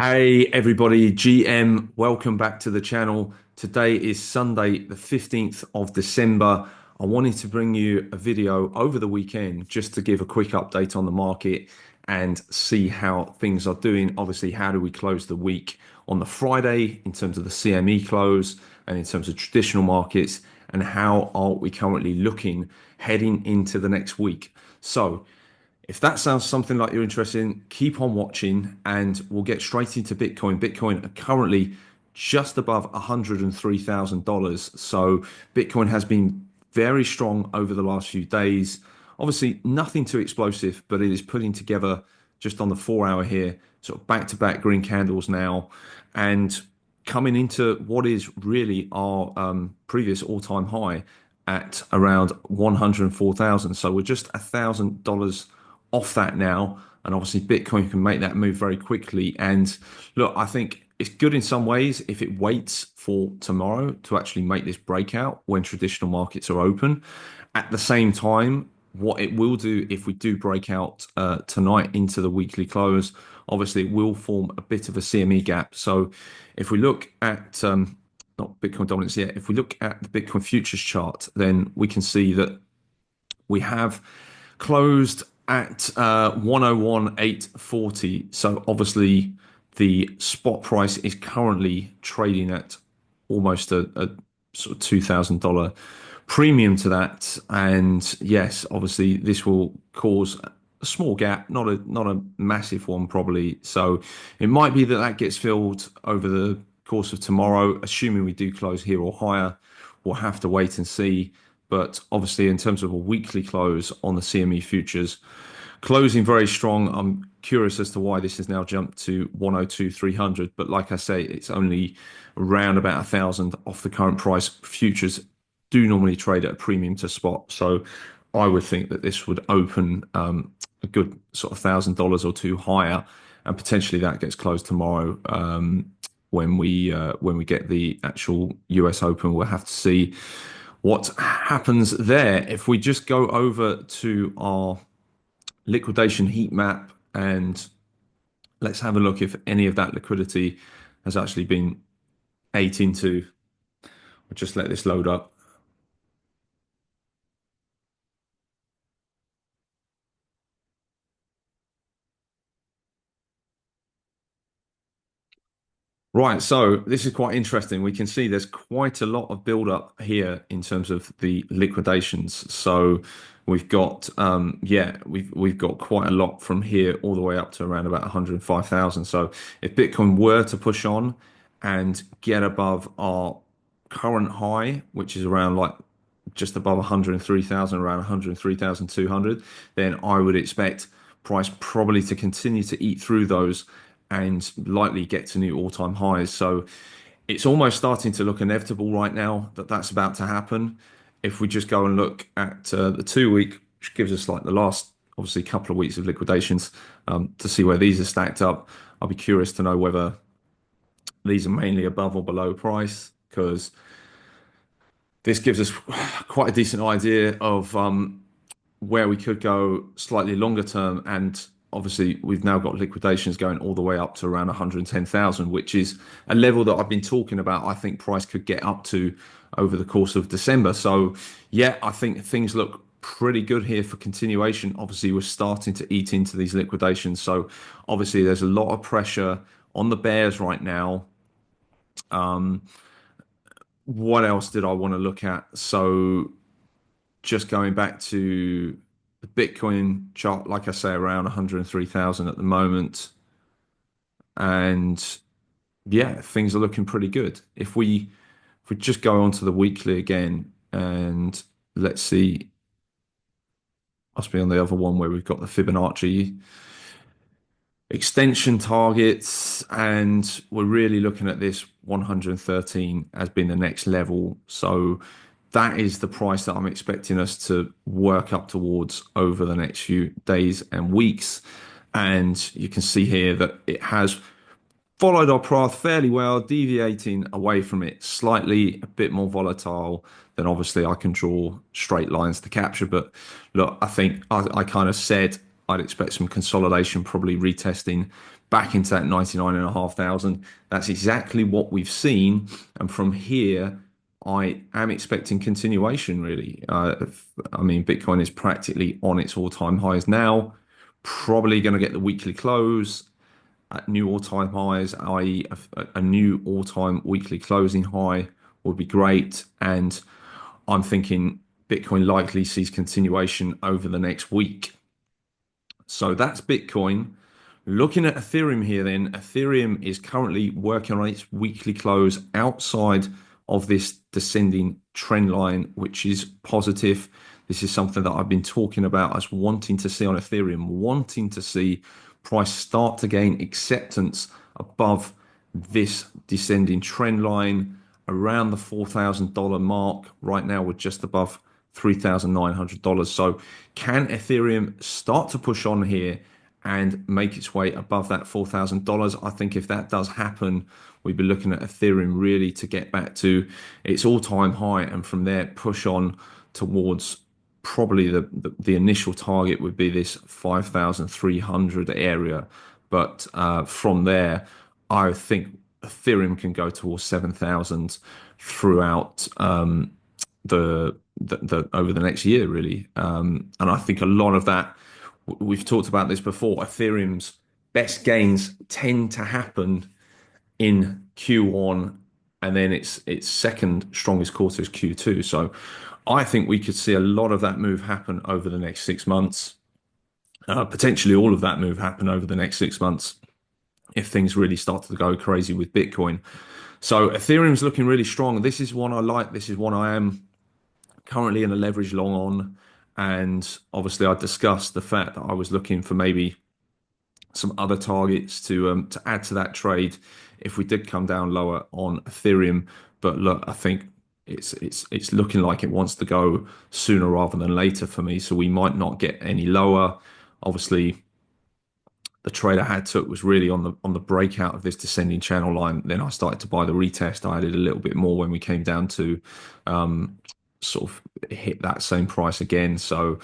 Hey everybody, GM, welcome back to the channel. Today is Sunday, the 15th of December. I wanted to bring you a video over the weekend just to give a quick update on the market and see how things are doing. Obviously, how do we close the week on the Friday in terms of the CME close and in terms of traditional markets, and how are we currently looking heading into the next week? So, if that sounds something like you're interested in, keep on watching and we'll get straight into Bitcoin. Bitcoin are currently just above $103,000. So Bitcoin has been very strong over the last few days. Obviously, nothing too explosive, but it is putting together just on the 4 hour here, sort of back to back green candles now, and coming into what is really our previous all time high at around 104,000. So we're just $1,000 off that now. And obviously, Bitcoin can make that move very quickly. And look, I think it's good in some ways if it waits for tomorrow to actually make this breakout when traditional markets are open. At the same time, what it will do if we do break out tonight into the weekly close, obviously, it will form a bit of a CME gap. So if we look at not Bitcoin dominance yet, if we look at the Bitcoin futures chart, then we can see that we have closed at 101,840. So obviously the spot price is currently trading at almost a sort of $2,000 premium to that. And yes, obviously this will cause a small gap, not a massive one probably. So it might be that that gets filled over the course of tomorrow, assuming we do close here or higher. We'll have to wait and see. But obviously, in terms of a weekly close on the CME futures, closing very strong. I'm curious as to why this has now jumped to 102,300. But like I say, it's only around about 1,000 off the current price. Futures do normally trade at a premium to spot. So I would think that this would open a good sort of $1,000 or two higher, and potentially that gets closed tomorrow. When we get the actual US Open, we'll have to see what happens there. If we just go over to our liquidation heat map and let's have a look if any of that liquidity has actually been ate into. I'll just let this load up. Right, so this is quite interesting. We can see there's quite a lot of build up here in terms of the liquidations. So we've got yeah, we've got quite a lot from here all the way up to around about 105,000. So if Bitcoin were to push on and get above our current high, which is around like just above 103,000, around 103,200, then I would expect price probably to continue to eat through those and likely get to new all-time highs. So it's almost starting to look inevitable right now that that's about to happen. If we just go and look at the 2 week, which gives us like the last obviously couple of weeks of liquidations, to see where these are stacked up, I'll be curious to know whether these are mainly above or below price, because this gives us quite a decent idea of where we could go slightly longer term. And obviously, we've now got liquidations going all the way up to around 110,000, which is a level that I've been talking about. I think price could get up to over the course of December. So, yeah, I think things look pretty good here for continuation. Obviously, we're starting to eat into these liquidations. So, obviously, there's a lot of pressure on the bears right now. What else did I want to look at? So, just going back to the Bitcoin chart, like I say, around 103,000 at the moment. And yeah, things are looking pretty good. If we just go on to the weekly again and let's see, must be on the other one where we've got the Fibonacci extension targets, and we're really looking at this 113 as being the next level. So that is the price that I'm expecting us to work up towards over the next few days and weeks. And you can see here that it has followed our path fairly well, deviating away from it slightly, a bit more volatile. Then obviously I can draw straight lines to capture. But look, I think I kind of said I'd expect some consolidation, probably retesting back into that 99,500. That's exactly what we've seen. And from here, I am expecting continuation, really. I mean, Bitcoin is practically on its all-time highs now, probably going to get the weekly close at new all-time highs, i.e., a new all-time weekly closing high would be great. And I'm thinking Bitcoin likely sees continuation over the next week. So that's Bitcoin. Looking at Ethereum here, then, Ethereum is currently working on its weekly close outside of this descending trend line, which is positive. This is something that I've been talking about as wanting to see on Ethereum, wanting to see price start to gain acceptance above this descending trend line around the $4,000 mark. Right now, we're just above $3,900. So can Ethereum start to push on here and make its way above that $4,000? I think if that does happen, we'd be looking at Ethereum really to get back to its all-time high, and from there push on towards probably the initial target would be this 5,300 area. But from there, I think Ethereum can go towards 7,000 throughout the over the next year, really. And I think a lot of that, we've talked about this before, Ethereum's best gains tend to happen in Q1, and then its second strongest quarter is Q2. So I think we could see a lot of that move happen over the next 6 months. Potentially all of that move happen over the next 6 months if things really start to go crazy with Bitcoin. So Ethereum's looking really strong. This is one I like. This is one I am currently in a leverage long on. And obviously I discussed the fact that I was looking for maybe some other targets to add to that trade if we did come down lower on Ethereum. But look, I think it's looking like it wants to go sooner rather than later for me. So we might not get any lower. Obviously, the trade I had took was really on the breakout of this descending channel line. Then I started to buy the retest. I added a little bit more when we came down to sort of hit that same price again. So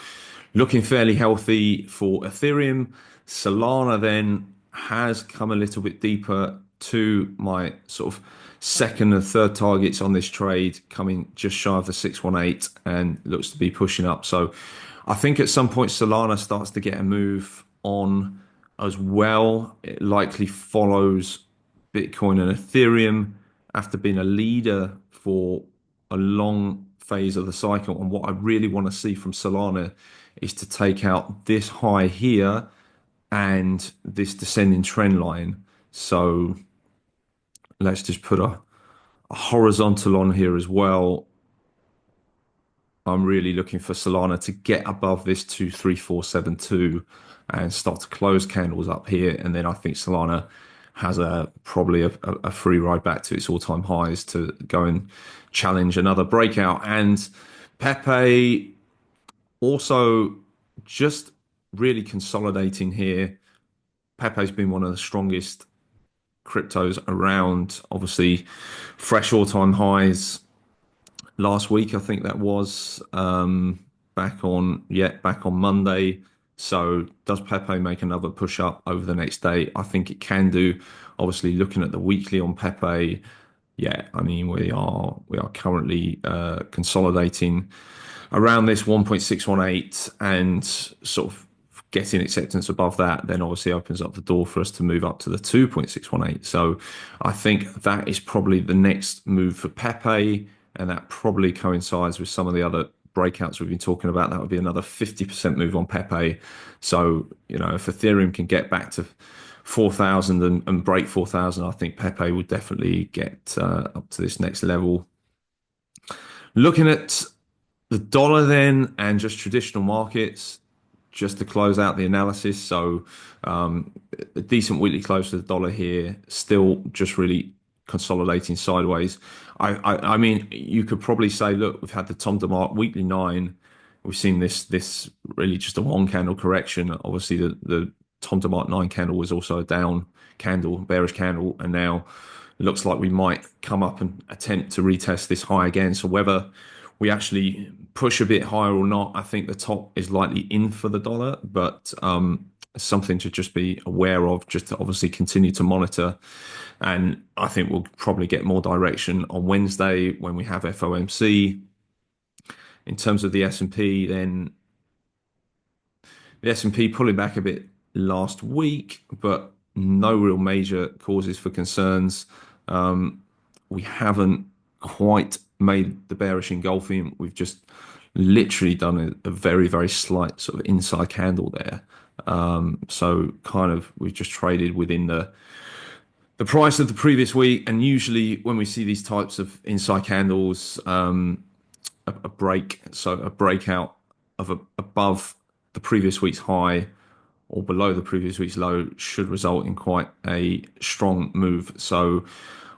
looking fairly healthy for Ethereum. Solana then has come a little bit deeper to my sort of second and third targets on this trade, coming just shy of the 618 and looks to be pushing up. So I think at some point Solana starts to get a move on as well. It likely follows Bitcoin and Ethereum after being a leader for a long phase of the cycle. And what I really want to see from Solana is to take out this high here and this descending trend line. So let's just put a horizontal on here as well. I'm really looking for Solana to get above this 23472 and start to close candles up here. And then I think Solana has probably a free ride back to its all-time highs to go and challenge another breakout. And Pepe also just really consolidating here. Pepe's been one of the strongest cryptos around. Obviously, fresh all-time highs last week. I think that was back on Monday. So does Pepe make another push up over the next day? I think it can do. Obviously, looking at the weekly on Pepe, yeah, I mean we are currently consolidating around this 1.618 and sort of getting acceptance above that, then obviously opens up the door for us to move up to the 2.618. So I think that is probably the next move for Pepe, and that probably coincides with some of the other breakouts we've been talking about. That would be another 50% move on Pepe. So, you know, if Ethereum can get back to 4,000 and break 4,000, I think Pepe would definitely get up to this next level. Looking at the dollar then and just traditional markets, just to close out the analysis. So a decent weekly close to the dollar here, still just really consolidating sideways. I mean, you could probably say, look, we've had the Tom DeMark weekly 9. We've seen this really just a one candle correction. Obviously, the Tom DeMark 9 candle was also a down candle, bearish candle, and now it looks like we might come up and attempt to retest this high again. So whether we actually push a bit higher or not. I think the top is likely in for the dollar, but something to just be aware of, just to obviously continue to monitor. And I think we'll probably get more direction on Wednesday when we have FOMC. In terms of the S&P, then the S&P pulling back a bit last week, but no real major causes for concerns. We haven't quite made the bearish engulfing. We've just literally done a very, very slight sort of inside candle there. So kind of we've just traded within the price of the previous week. And usually when we see these types of inside candles, a break, so a breakout of above the previous week's high or below the previous week's low should result in quite a strong move. So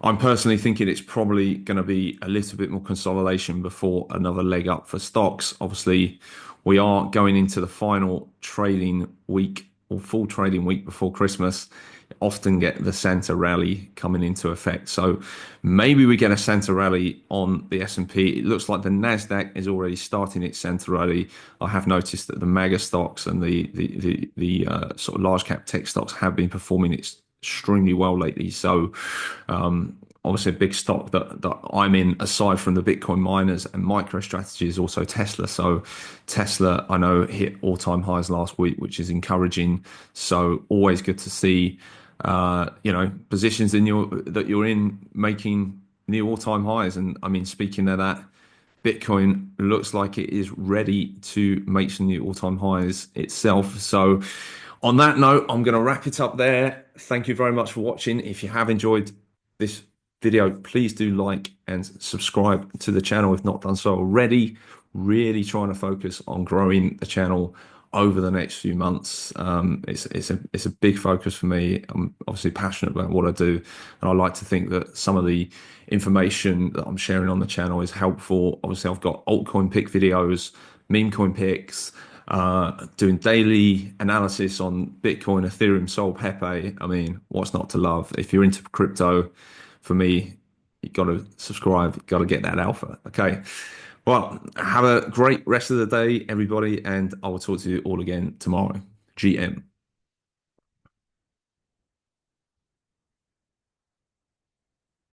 I'm personally thinking it's probably going to be a little bit more consolidation before another leg up for stocks. Obviously, we are going into the final trading week or full trading week before Christmas. Often get the Santa rally coming into effect. So maybe we get a Santa rally on the S&P. It looks like the Nasdaq is already starting its Santa rally. I have noticed that the mega stocks and the sort of large cap tech stocks have been performing extremely well lately. So obviously a big stock that I'm in, aside from the Bitcoin miners and MicroStrategy, is also Tesla. So Tesla, I know, hit all-time highs last week, which is encouraging. So always good to see positions in you're in making new all-time highs. And I mean, speaking of that, Bitcoin looks like it is ready to make some new all-time highs itself. So on that note, I'm going to wrap it up there. Thank you very much for watching. If you have enjoyed this video, please do like and subscribe to the channel if not done so already. Really trying to focus on growing the channel over the next few months. It's a big focus for me. I'm obviously passionate about what I do, and I like to think that some of the information that I'm sharing on the channel is helpful. Obviously, I've got altcoin pick videos, meme coin picks, doing daily analysis on Bitcoin, Ethereum, Sol, Pepe. I mean, what's not to love? If you're into crypto, for me, you got to subscribe, you got to get that alpha. Okay. Well, have a great rest of the day, everybody, and I will talk to you all again tomorrow. GM.